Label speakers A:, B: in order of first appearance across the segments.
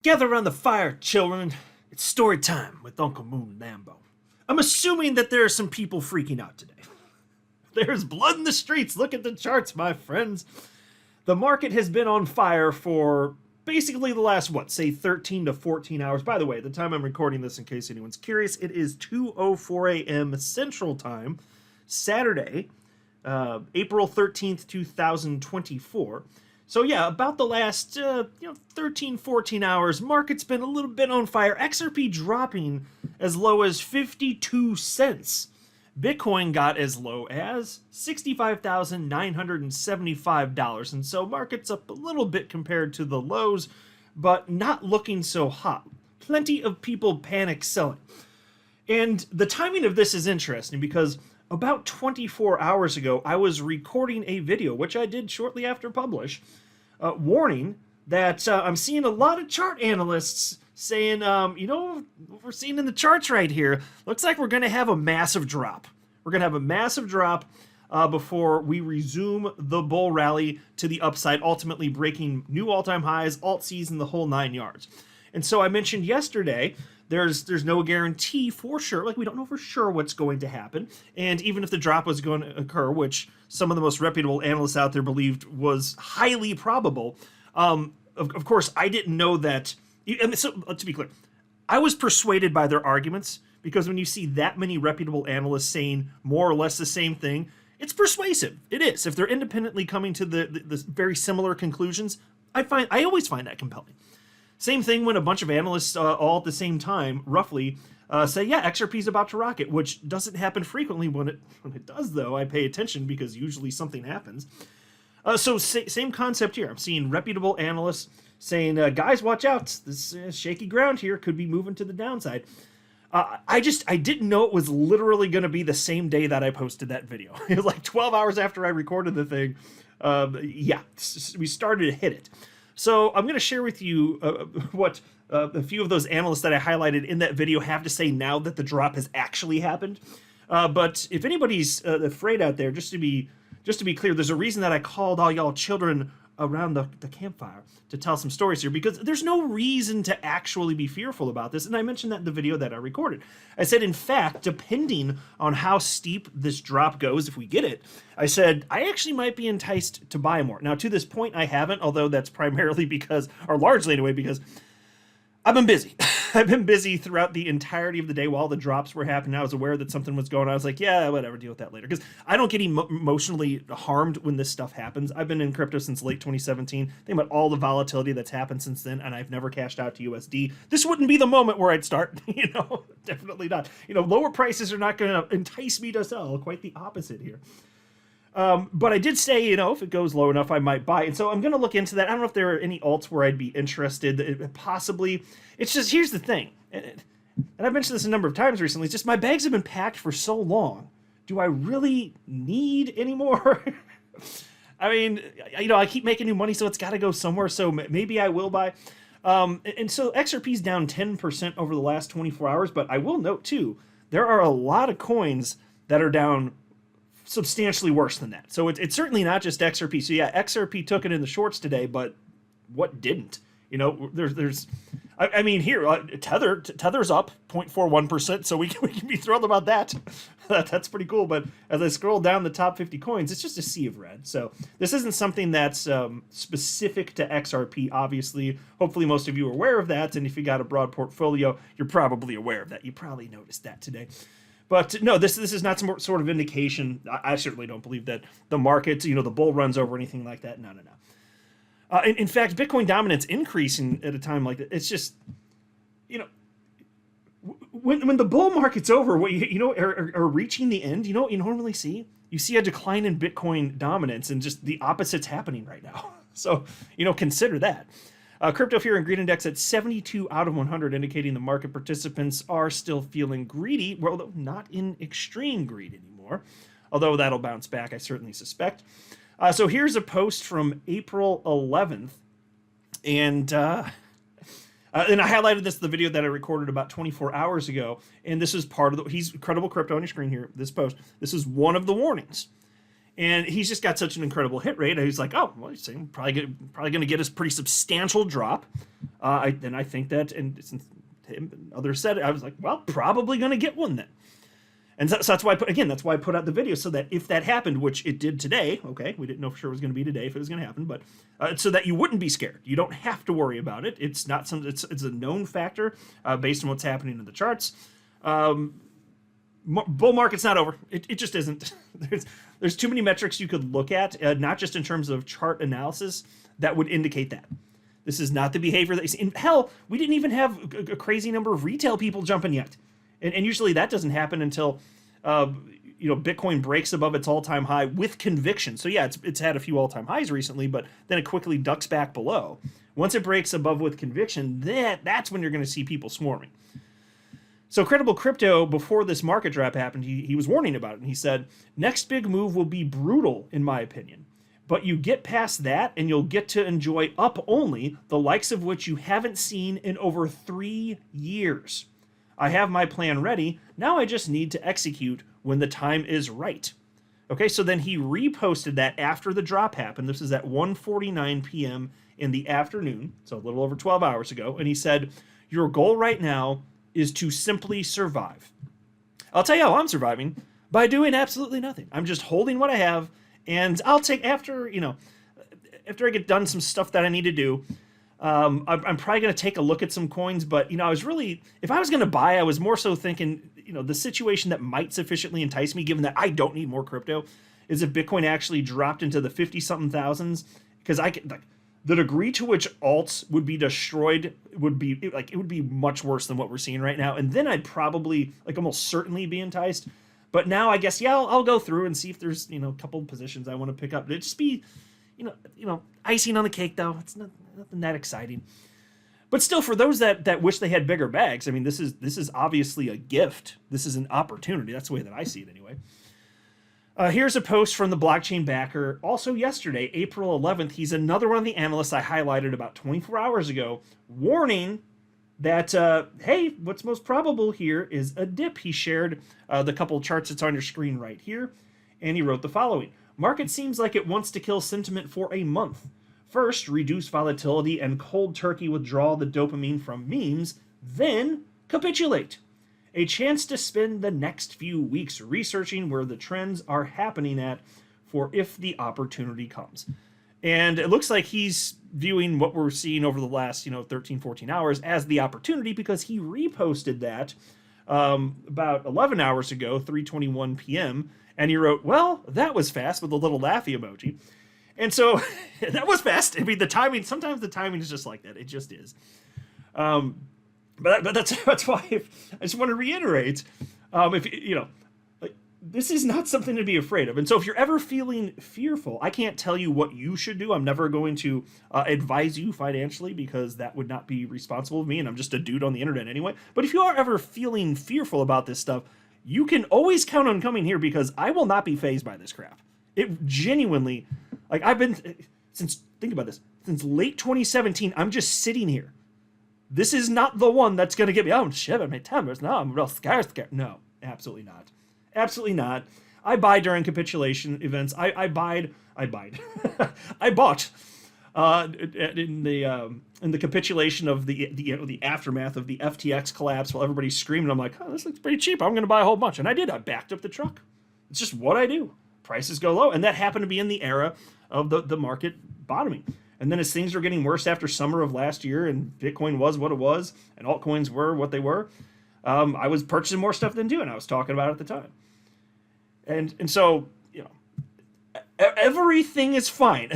A: Gather around the fire, children. It's story time with Uncle Moon Lambo. I'm assuming that there are some people freaking out today. There's blood in the streets. Look at the charts, my friends. The market has been on fire for basically the last, say 13 to 14 hours. By the way, the time I'm recording this, in case anyone's curious, it is 2:04 a.m. Central Time, Saturday, April 13th, 2024. So yeah, about the last 13, 14 hours, market's been a little bit on fire. XRP dropping as low as 52 cents. Bitcoin got as low as $65,975. And so market's up a little bit compared to the lows, but not looking so hot. Plenty of people panic selling. And the timing of this is interesting because about 24 hours ago, I was recording a video, which I did shortly after publish, warning that I'm seeing a lot of chart analysts saying, what we're seeing in the charts right here, looks like we're going to have a massive drop. We're going to have a massive drop before we resume the bull rally to the upside, ultimately breaking new all-time highs, alt season, the whole 9 yards. And so I mentioned yesterday, there's no guarantee for sure. Like, we don't know for sure what's going to happen. And even if the drop was going to occur, which some of the most reputable analysts out there believed was highly probable, of course, I didn't know that. And so, to be clear, I was persuaded by their arguments, because when you see that many reputable analysts saying more or less the same thing, it's persuasive. It is. If they're independently coming to the very similar conclusions, I always find that compelling. Same thing when a bunch of analysts all at the same time, roughly, say, yeah, XRP is about to rocket, which doesn't happen frequently. When it does, though, I pay attention because usually something happens. So same concept here. I'm seeing reputable analysts saying, guys, watch out. This shaky ground here could be moving to the downside. I didn't know it was literally going to be the same day that I posted that video. It was like 12 hours after I recorded the thing. We started to hit it. So I'm going to share with you what a few of those analysts that I highlighted in that video have to say now that the drop has actually happened. But if anybody's afraid out there, just to be clear, there's a reason that I called all y'all children around the campfire to tell some stories here, because there's no reason to actually be fearful about this. And I mentioned that in the video that I recorded. I said, in fact, depending on how steep this drop goes, if we get it, I said, I actually might be enticed to buy more. Now, to this point, I haven't, although that's primarily because, or largely anyway, because I've been busy. I've been busy throughout the entirety of the day while the drops were happening. I was aware that something was going on. I was like, yeah, whatever, deal with that later. Because I don't get emotionally harmed when this stuff happens. I've been in crypto since late 2017. Think about all the volatility that's happened since then, and I've never cashed out to USD. This wouldn't be the moment where I'd start. Definitely not. Lower prices are not going to entice me to sell. Quite the opposite here. But I did say, if it goes low enough, I might buy. And so I'm going to look into that. I don't know if there are any alts where I'd be interested. Possibly. It's just, here's the thing. And I've mentioned this a number of times recently. It's just my bags have been packed for so long. Do I really need any more? I mean, I keep making new money, so it's got to go somewhere. So maybe I will buy. And so XRP's down 10% over the last 24 hours. But I will note, too, there are a lot of coins that are down substantially worse than that. So it's certainly not just XRP. So yeah, XRP took it in the shorts today, but what didn't? Here, Tether's up 0.41%, so we can be thrilled about that. That's pretty cool. But as I scroll down the top 50 coins, it's just a sea of red. So this isn't something that's specific to XRP, obviously. Hopefully most of you are aware of that, and if you got a broad portfolio, you're probably aware of that. You probably noticed that today. But no, this is not some sort of indication. I certainly don't believe that the market, the bull runs over anything like that. No. In fact, Bitcoin dominance increasing at a time like that. It's just, when the bull market's over, what are reaching the end. You know what you normally see? You see a decline in Bitcoin dominance, and just the opposite's happening right now. So consider that. Crypto Fear and Greed Index at 72 out of 100, indicating the market participants are still feeling greedy, well, not in extreme greed anymore, although that'll bounce back, I certainly suspect. So here's a post from April 11th, and I highlighted this in the video that I recorded about 24 hours ago, and this is part of he's Credible Crypto on your screen here, this post. This is one of the warnings. And he's just got such an incredible hit rate. He's like, oh, well, he's saying probably going to get a pretty substantial drop. I think that, and since him and others said it, I was like, well, probably going to get one then. And so that's why that's why I put out the video, so that if that happened, which it did today, okay, we didn't know for sure it was going to be today if it was going to happen, but so that you wouldn't be scared. You don't have to worry about it. It's not it's a known factor based on what's happening in the charts. Bull market's not over. It just isn't. There's too many metrics you could look at, not just in terms of chart analysis, that would indicate that. This is not the behavior that you see. Hell, we didn't even have a crazy number of retail people jumping yet. And usually that doesn't happen until, Bitcoin breaks above its all-time high with conviction. So yeah, it's had a few all-time highs recently, but then it quickly ducks back below. Once it breaks above with conviction, that's when you're going to see people swarming. So Credible Crypto, before this market drop happened, he was warning about it. And he said, next big move will be brutal, in my opinion. But you get past that, and you'll get to enjoy up only, the likes of which you haven't seen in over 3 years. I have my plan ready. Now I just need to execute when the time is right. Okay, so then he reposted that after the drop happened. This is at 1:49 p.m. in the afternoon, so a little over 12 hours ago. And he said, your goal right now is to simply survive. I'll tell you how I'm surviving, by doing absolutely nothing. I'm just holding what I have, and I'll take, after I get done some stuff that I need to do, I'm probably going to take a look at some coins, but, I was really, if I was going to buy, I was more so thinking, the situation that might sufficiently entice me, given that I don't need more crypto, is if Bitcoin actually dropped into the 50-something thousands, because the degree to which alts would be destroyed would be, it would be much worse than what we're seeing right now, and then I'd probably, almost certainly be enticed. But now I guess, yeah, I'll go through and see if there's, a couple positions I want to pick up. It'd just be, icing on the cake, though. It's nothing that exciting. But still, for those that wish they had bigger bags, I mean, this is obviously a gift. This is an opportunity. That's the way that I see it, anyway. Here's a post from the blockchain backer. Also yesterday, April 11th, he's another one of the analysts I highlighted about 24 hours ago, warning that, hey, what's most probable here is a dip. He shared the couple charts that's on your screen right here, and he wrote the following. Market seems like it wants to kill sentiment for a month. First, reduce volatility and cold turkey withdraw the dopamine from memes, then capitulate. A chance to spend the next few weeks researching where the trends are happening at for if the opportunity comes. And it looks like he's viewing what we're seeing over the last, 13, 14 hours as the opportunity, because he reposted that about 11 hours ago, 3:21 p.m., and he wrote, well, that was fast, with a little laughy emoji. And so that was fast. I mean, the timing, sometimes the timing is just like that. It just is. But that's why I just want to reiterate, this is not something to be afraid of. And so if you're ever feeling fearful, I can't tell you what you should do. I'm never going to advise you financially, because that would not be responsible of me, and I'm just a dude on the internet anyway. But if you are ever feeling fearful about this stuff, you can always count on coming here, because I will not be fazed by this crap. It genuinely, I've been, think about this, since late 2017, I'm just sitting here. This is not the one that's going to get me, oh, shit, I'm at timbers. No, I'm real scared. No, absolutely not. Absolutely not. I buy during capitulation events. I bought in the capitulation of the aftermath of the FTX collapse, while everybody's screaming. I'm like, oh, this looks pretty cheap. I'm going to buy a whole bunch, and I did. I backed up the truck. It's just what I do. Prices go low, and that happened to be in the era of the market bottoming. And then as things were getting worse after summer of last year, and Bitcoin was what it was, and altcoins were what they were, I was purchasing more stuff than doing. I was talking about it at the time. And so, everything is fine.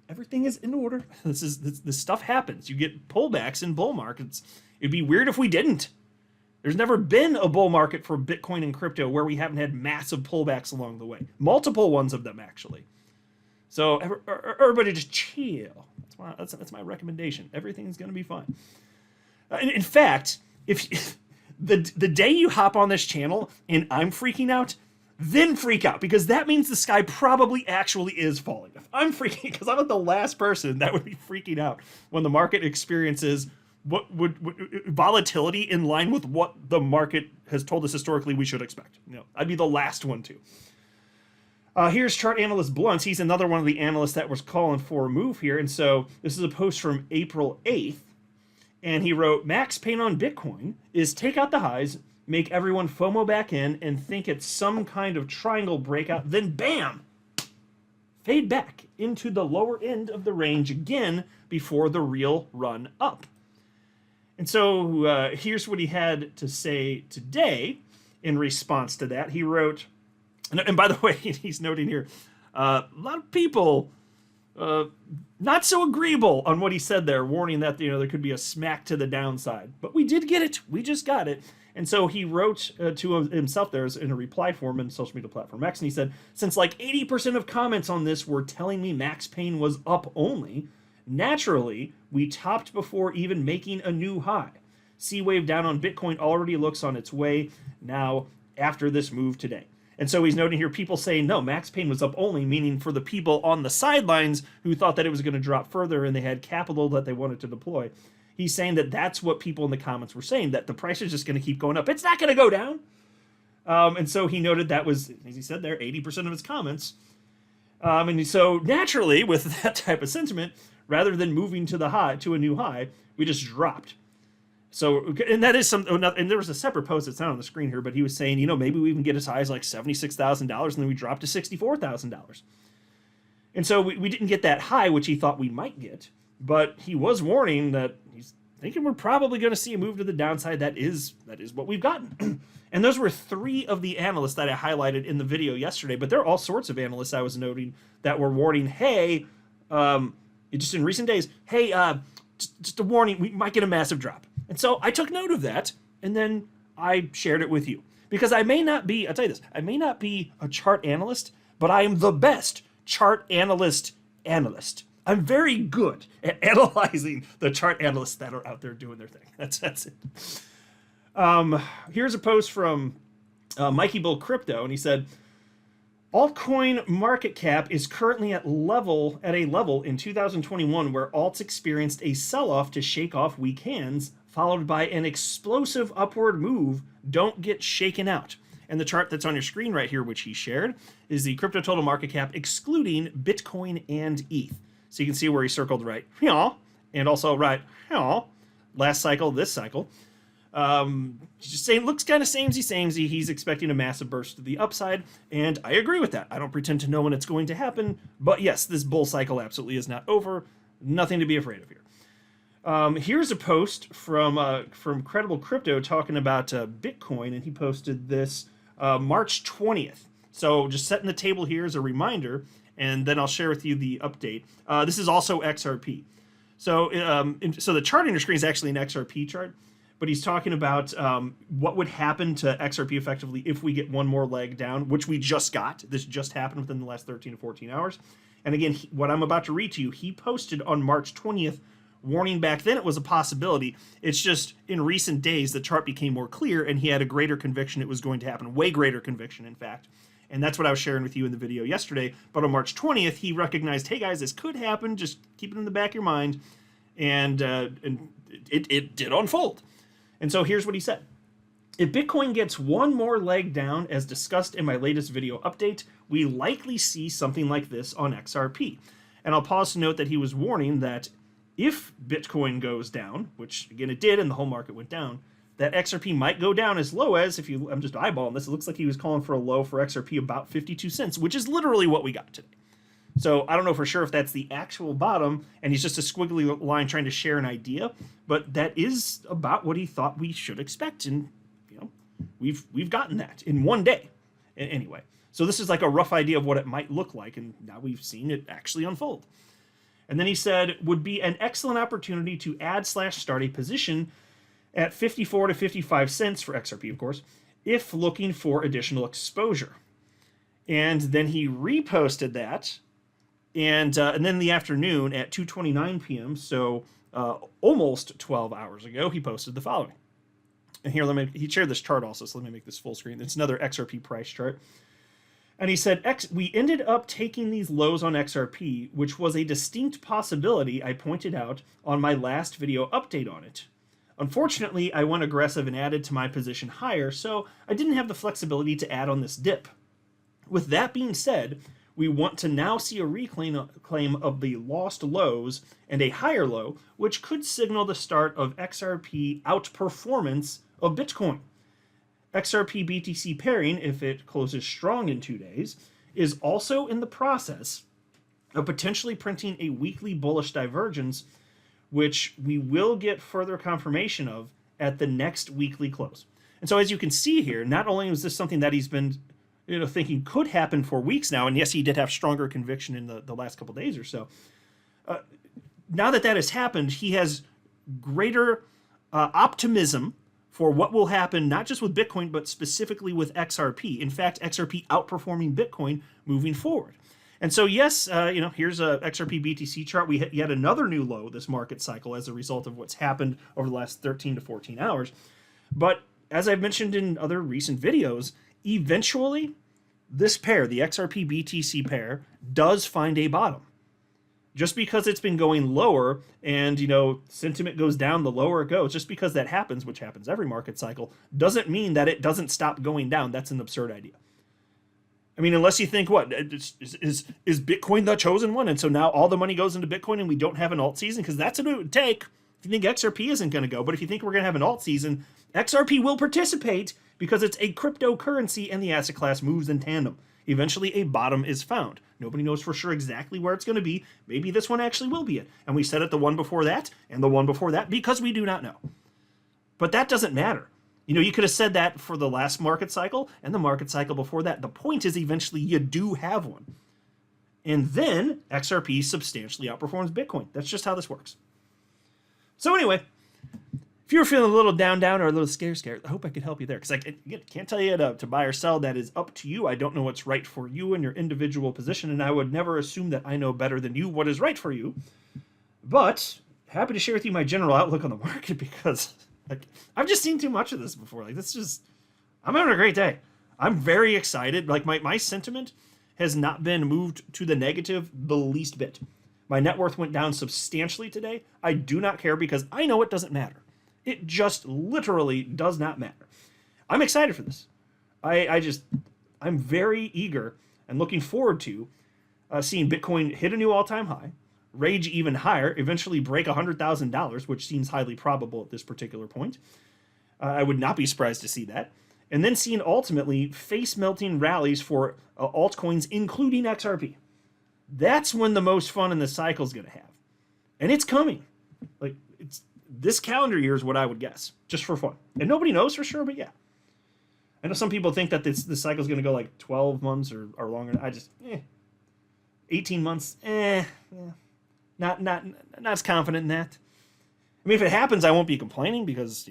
A: Everything is in order. This stuff happens. You get pullbacks in bull markets. It'd be weird if we didn't. There's never been a bull market for Bitcoin and crypto where we haven't had massive pullbacks along the way. Multiple ones of them, actually. So everybody just chill. That's my recommendation. Everything's going to be fine. In fact, if the day you hop on this channel and I'm freaking out, then freak out, because that means the sky probably actually is falling. If I'm freaking, because I'm not the last person that would be freaking out when the market experiences what would volatility in line with what the market has told us historically we should expect. I'd be the last one to. Here's chart analyst Blunt. He's another one of the analysts that was calling for a move here. And so this is a post from April 8th. And he wrote, Max Pain on Bitcoin is take out the highs, make everyone FOMO back in, and think it's some kind of triangle breakout. Then bam! Fade back into the lower end of the range again before the real run up. And so here's what he had to say today in response to that. He wrote, and by the way, he's noting here, a lot of people not so agreeable on what he said there, warning that there could be a smack to the downside. But we did get it. We just got it. And so he wrote to himself there in a reply form in social media platform X, and he said, since like 80% of comments on this were telling me Max Pain was up only, naturally, we topped before even making a new high. C-Wave down on Bitcoin already looks on its way now after this move today. And so he's noting here people saying, no, Max Pain was up only, meaning for the people on the sidelines who thought that it was going to drop further and they had capital that they wanted to deploy. He's saying that that's what people in the comments were saying, that the price is just going to keep going up. It's not going to go down. And so he noted that was, as he said there, 80% of his comments. And so naturally, with that type of sentiment, rather than moving to a new high, we just dropped. So, and that is and there was a separate post that's not on the screen here, but he was saying, maybe we even get as high as like $76,000, and then we dropped to $64,000. And so we didn't get that high, which he thought we might get, but he was warning that he's thinking we're probably going to see a move to the downside. That is what we've gotten. And those were 3 of the analysts that I highlighted in the video yesterday, but there are all sorts of analysts I was noting that were warning, hey, just in recent days, hey, just a warning, we might get a massive drop. And so I took note of that, and then I shared it with you. Because I'll tell you this, I may not be a chart analyst, but I am the best chart analyst. I'm very good at analyzing the chart analysts that are out there doing their thing. That's it. Here's a post from Mikey Bull Crypto, and he said, altcoin market cap is currently at a level in 2021 where alts experienced a sell-off to shake off weak hands, followed by an explosive upward move. Don't get shaken out. And the chart that's on your screen right here, which he shared, is the crypto total market cap excluding Bitcoin and ETH. So you can see where he circled right here, and also right here, last cycle, this cycle. Just saying, looks kind of samey. He's expecting a massive burst to the upside, and I agree with that. I don't pretend to know when it's going to happen, but yes, this bull cycle absolutely is not over. Nothing to be afraid of here. Here's a post from Credible Crypto talking about Bitcoin, and he posted this March 20th. So just setting the table here as a reminder, and then I'll share with you the update. This is also XRP. So the chart on your screen is actually an XRP chart, but he's talking about what would happen to XRP effectively if we get one more leg down, which we just got. This just happened within the last 13 to 14 hours. And again, what I'm about to read to you, he posted on March 20th, warning back then it was a possibility. It's just in recent days, the chart became more clear and he had a greater conviction it was going to happen, way greater conviction, in fact. And that's what I was sharing with you in the video yesterday. But on March 20th, he recognized, hey guys, this could happen. Just keep it in the back of your mind. And it did unfold. And so here's what he said. If Bitcoin gets one more leg down, as discussed in my latest video update, we likely see something like this on XRP. And I'll pause to note that he was warning that if Bitcoin goes down, which again it did and the whole market went down, that XRP might go down as low as, I'm just eyeballing this, it looks like he was calling for a low for XRP about 52 cents, which is literally what we got today. So I don't know for sure if that's the actual bottom, and he's just a squiggly line trying to share an idea, but that is about what he thought we should expect, and we've gotten that in one day. Anyway, so this is like a rough idea of what it might look like, and now we've seen it actually unfold. And then he said, would be an excellent opportunity to add/start a position at 54 to 55 cents for XRP, of course, if looking for additional exposure. And then he reposted that, and then in the afternoon at 2:29 p.m., so almost 12 hours ago, he posted the following. And here, he shared this chart also, so let me make this full screen. It's another XRP price chart. And he said, we ended up taking these lows on XRP, which was a distinct possibility I pointed out on my last video update on it. Unfortunately, I went aggressive and added to my position higher, so I didn't have the flexibility to add on this dip. With that being said, we want to now see a reclaim of the lost lows and a higher low, which could signal the start of XRP outperformance of Bitcoin. XRP BTC pairing, if it closes strong in 2 days, is also in the process of potentially printing a weekly bullish divergence, which we will get further confirmation of at the next weekly close. And so as you can see here, not only is this something that he's been thinking could happen for weeks now, and yes, he did have stronger conviction in the last couple days or so. Now that has happened, he has greater optimism for what will happen, not just with Bitcoin, but specifically with XRP. In fact, XRP outperforming Bitcoin moving forward. And so, yes, here's a XRP BTC chart. We hit yet another new low this market cycle as a result of what's happened over the last 13 to 14 hours. But as I've mentioned in other recent videos, eventually this pair, the XRP BTC pair, does find a bottom. Just because it's been going lower and, sentiment goes down the lower it goes, just because that happens, which happens every market cycle, doesn't mean that it doesn't stop going down. That's an absurd idea. I mean, unless you think, what, is Bitcoin the chosen one? And so now all the money goes into Bitcoin and we don't have an alt season? Because that's what it would take if you think XRP isn't going to go. But if you think we're going to have an alt season, XRP will participate because it's a cryptocurrency and the asset class moves in tandem. Eventually a bottom is found. Nobody knows for sure exactly where it's going to be. Maybe this one actually will be it. And we said it the one before that and the one before that because we do not know. But that doesn't matter. You could have said that for the last market cycle and the market cycle before that. The point is eventually you do have one. And then XRP substantially outperforms Bitcoin. That's just how this works. So anyway, if you're feeling a little down or a little scared, I hope I could help you there. Because I can't tell you to buy or sell. That is up to you. I don't know what's right for you and your individual position. And I would never assume that I know better than you what is right for you. But happy to share with you my general outlook on the market because I've just seen too much of this before. I'm having a great day. I'm very excited. My sentiment has not been moved to the negative the least bit. My net worth went down substantially today. I do not care because I know it doesn't matter. It just literally does not matter. I'm excited for this. I'm very eager and looking forward to seeing Bitcoin hit a new all-time high, rage even higher, eventually break $100,000, which seems highly probable at this particular point. I would not be surprised to see that. And then seeing ultimately face-melting rallies for altcoins, including XRP. That's when the most fun in the cycle is going to have. And it's coming. This calendar year is what I would guess, just for fun. And nobody knows for sure, but yeah. I know some people think that this cycle is going to go 12 months or longer. 18 months, not as confident in that. I mean, if it happens, I won't be complaining because,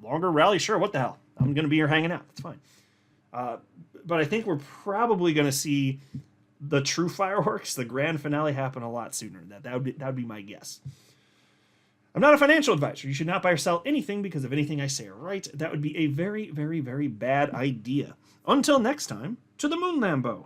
A: longer rally, sure, what the hell? I'm going to be here hanging out. That's fine. But I think we're probably going to see the true fireworks, the grand finale, happen a lot sooner. That would be my guess. I'm not a financial advisor. You should not buy or sell anything because of anything I say or write. That would be a very, very, very bad idea. Until next time, to the moon, Lambo.